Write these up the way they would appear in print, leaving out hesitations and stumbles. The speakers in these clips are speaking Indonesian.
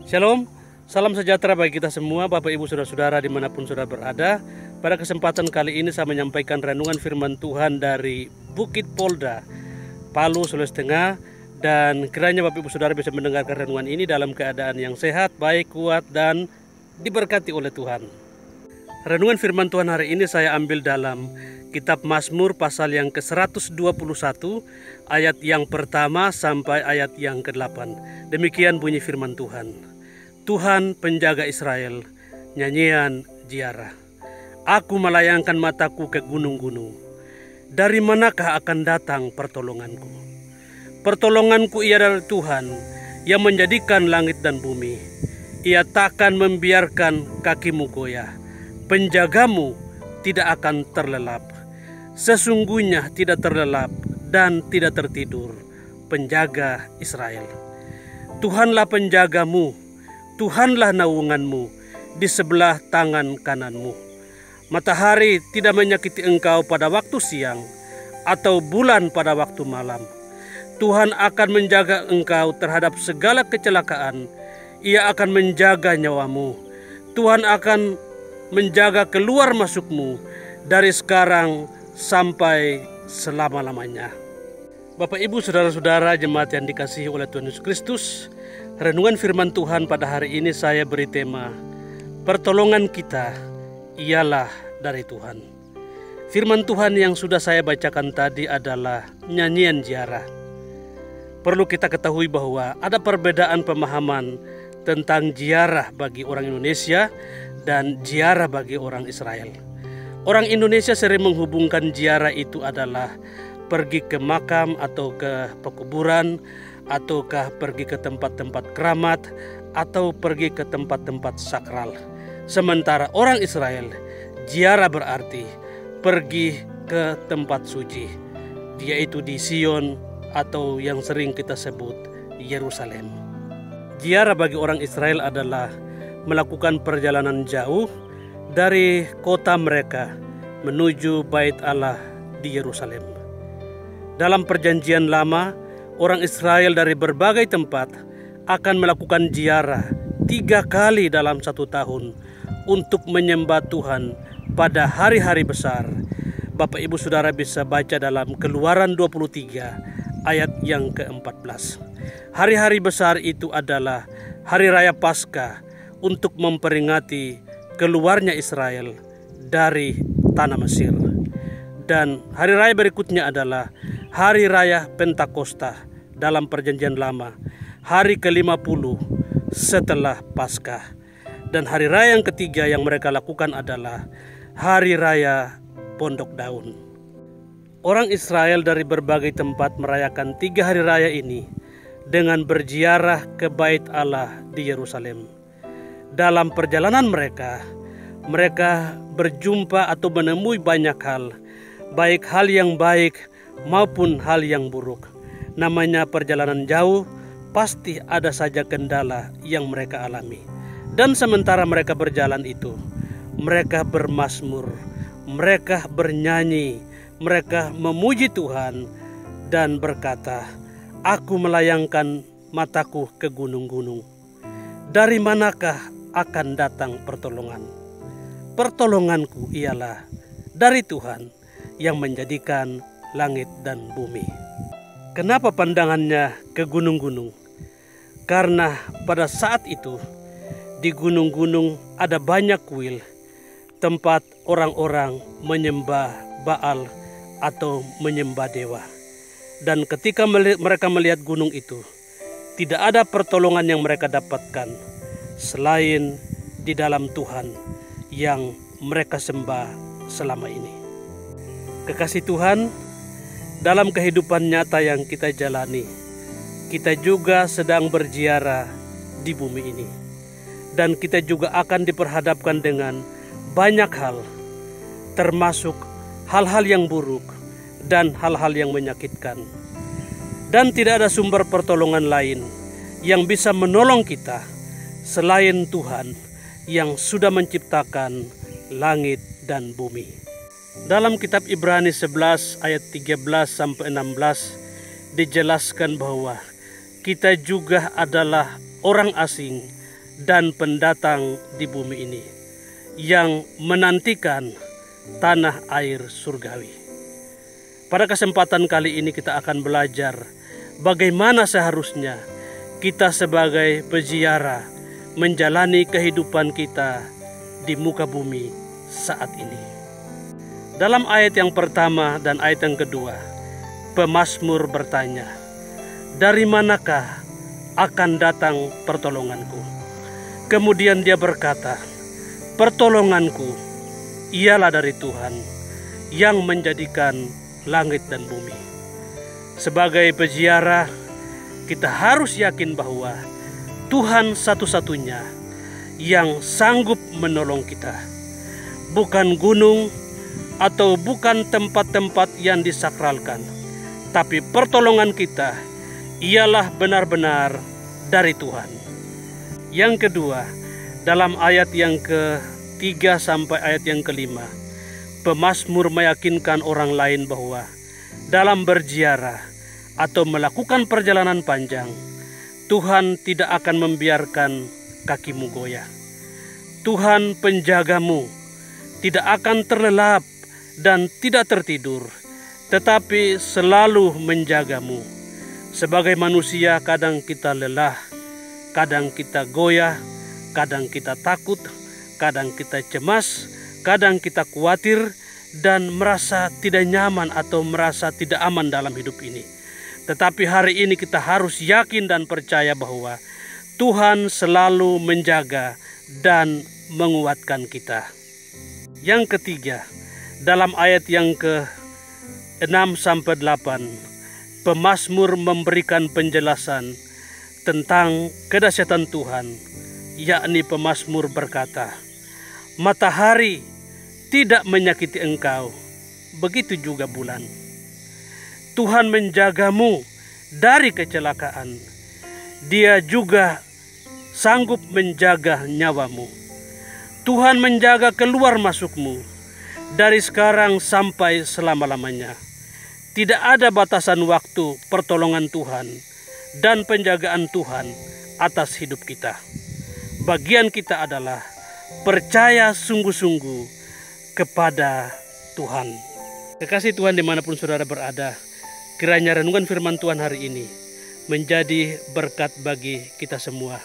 Shalom, salam sejahtera bagi kita semua, Bapak Ibu Saudara-saudara dimanapun saudara berada. Pada kesempatan kali ini saya menyampaikan renungan firman Tuhan dari Bukit Polda, Palu, Sulawesi Tengah. Dan kiranya Bapak Ibu Saudara bisa mendengarkan renungan ini dalam keadaan yang sehat, baik, kuat, dan diberkati oleh Tuhan. Renungan firman Tuhan hari ini saya ambil dalam Kitab Mazmur pasal yang ke-121 ayat yang pertama sampai ayat yang ke-8. Demikian bunyi firman Tuhan. Tuhan penjaga Israel, nyanyian Ziarah. Aku melayangkan mataku ke gunung-gunung. Dari manakah akan datang pertolonganku? Pertolonganku ia dari Tuhan yang menjadikan langit dan bumi. Ia takkan membiarkan kakimu goyah. Penjagamu tidak akan terlelap. Sesungguhnya tidak terlelap dan tidak tertidur penjaga Israel. Tuhanlah penjagamu, Tuhanlah naunganmu di sebelah tangan kananmu. Matahari tidak menyakiti engkau pada waktu siang, atau bulan pada waktu malam. Tuhan akan menjaga engkau terhadap segala kecelakaan. Ia akan menjaga nyawamu. Tuhan akan menjaga keluar masukmu dari sekarang sampai selama-lamanya. Bapak Ibu Saudara-saudara jemaat yang dikasihi oleh Tuhan Yesus Kristus, renungan firman Tuhan pada hari ini saya beri tema, pertolongan kita ialah dari Tuhan. Firman Tuhan yang sudah saya bacakan tadi adalah nyanyian Ziarah. Perlu kita ketahui bahwa ada perbedaan pemahaman tentang ziarah bagi orang Indonesia dan ziarah bagi orang Israel. Orang Indonesia sering menghubungkan ziarah itu adalah pergi ke makam atau ke pekuburan, ataukah pergi ke tempat-tempat keramat, atau pergi ke tempat-tempat sakral. Sementara orang Israel, ziarah berarti pergi ke tempat suci, yaitu di Sion atau yang sering kita sebut Yerusalem. Ziarah bagi orang Israel adalah melakukan perjalanan jauh dari kota mereka menuju Bait Allah di Yerusalem. Dalam perjanjian lama, orang Israel dari berbagai tempat akan melakukan ziarah 3 kali dalam 1 tahun untuk menyembah Tuhan pada hari-hari besar. Bapak Ibu Saudara bisa baca dalam Keluaran 23 ayat yang ke-14. Hari-hari besar itu adalah Hari Raya Paskah untuk memperingati keluarnya Israel dari tanah Mesir. Dan hari raya berikutnya adalah Hari Raya Pentakosta dalam perjanjian lama, hari ke-50 setelah Paskah. Dan hari raya yang ketiga yang mereka lakukan adalah Hari Raya Pondok Daun. Orang Israel dari berbagai tempat merayakan 3 hari raya ini dengan berziarah ke Bait Allah di Yerusalem. Dalam perjalanan mereka berjumpa atau menemui banyak hal, baik hal yang baik maupun hal yang buruk. Namanya perjalanan jauh, pasti ada saja kendala yang mereka alami. Dan sementara mereka berjalan itu, mereka bermazmur, mereka bernyanyi, mereka memuji Tuhan dan berkata, "Aku melayangkan mataku ke gunung-gunung. Dari manakah akan datang pertolongan? Pertolonganku ialah dari Tuhan yang menjadikan langit dan bumi." Kenapa pandangannya ke gunung-gunung? Karena pada saat itu di gunung-gunung ada banyak kuil, tempat orang-orang menyembah Baal atau menyembah dewa. Dan ketika mereka melihat gunung itu, tidak ada pertolongan yang mereka dapatkan selain di dalam Tuhan yang mereka sembah selama ini. Kekasih Tuhan, dalam kehidupan nyata yang kita jalani, kita juga sedang berziarah di bumi ini. Dan kita juga akan diperhadapkan dengan banyak hal, termasuk hal-hal yang buruk dan hal-hal yang menyakitkan. Dan tidak ada sumber pertolongan lain yang bisa menolong kita selain Tuhan yang sudah menciptakan langit dan bumi. Dalam kitab Ibrani 11 ayat 13 sampai 16 dijelaskan bahwa kita juga adalah orang asing dan pendatang di bumi ini yang menantikan tanah air surgawi. Pada kesempatan kali ini kita akan belajar bagaimana seharusnya kita sebagai peziarah menjalani kehidupan kita di muka bumi saat ini. Dalam ayat yang pertama dan ayat yang kedua, pemazmur bertanya, "Dari manakah akan datang pertolonganku?" Kemudian dia berkata, "Pertolonganku ialah dari Tuhan yang menjadikan langit dan bumi." Sebagai peziarah, kita harus yakin bahwa Tuhan satu-satunya yang sanggup menolong kita. Bukan gunung atau bukan tempat-tempat yang disakralkan, tapi pertolongan kita ialah benar-benar dari Tuhan. Yang kedua, dalam ayat yang ke-3 sampai ayat yang ke-5, pemazmur meyakinkan orang lain bahwa dalam berziarah atau melakukan perjalanan panjang, Tuhan tidak akan membiarkan kakimu goyah. Tuhan penjagamu tidak akan terlelap dan tidak tertidur, tetapi selalu menjagamu. Sebagai manusia, kadang kita lelah, kadang kita goyah, kadang kita takut, kadang kita cemas, kadang kita khawatir dan merasa tidak nyaman atau merasa tidak aman dalam hidup ini. Tetapi hari ini kita harus yakin dan percaya bahwa Tuhan selalu menjaga dan menguatkan kita. Yang ketiga, dalam ayat yang ke-6 sampai 8, pemazmur memberikan penjelasan tentang kedahsyatan Tuhan, yakni pemazmur berkata, "Matahari tidak menyakiti engkau, begitu juga bulan. Tuhan menjagamu dari kecelakaan. Dia juga sanggup menjaga nyawamu. Tuhan menjaga keluar masukmu dari sekarang sampai selama-lamanya." Tidak ada batasan waktu pertolongan Tuhan dan penjagaan Tuhan atas hidup kita. Bagian kita adalah percaya sungguh-sungguh kepada Tuhan. Kekasih Tuhan dimanapun saudara berada, kiranya renungan firman Tuhan hari ini menjadi berkat bagi kita semua,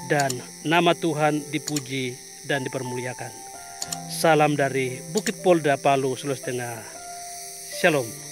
dan nama Tuhan dipuji dan dipermuliakan. Salam dari Bukit Polda, Palu, Sulawesi Tengah. Shalom.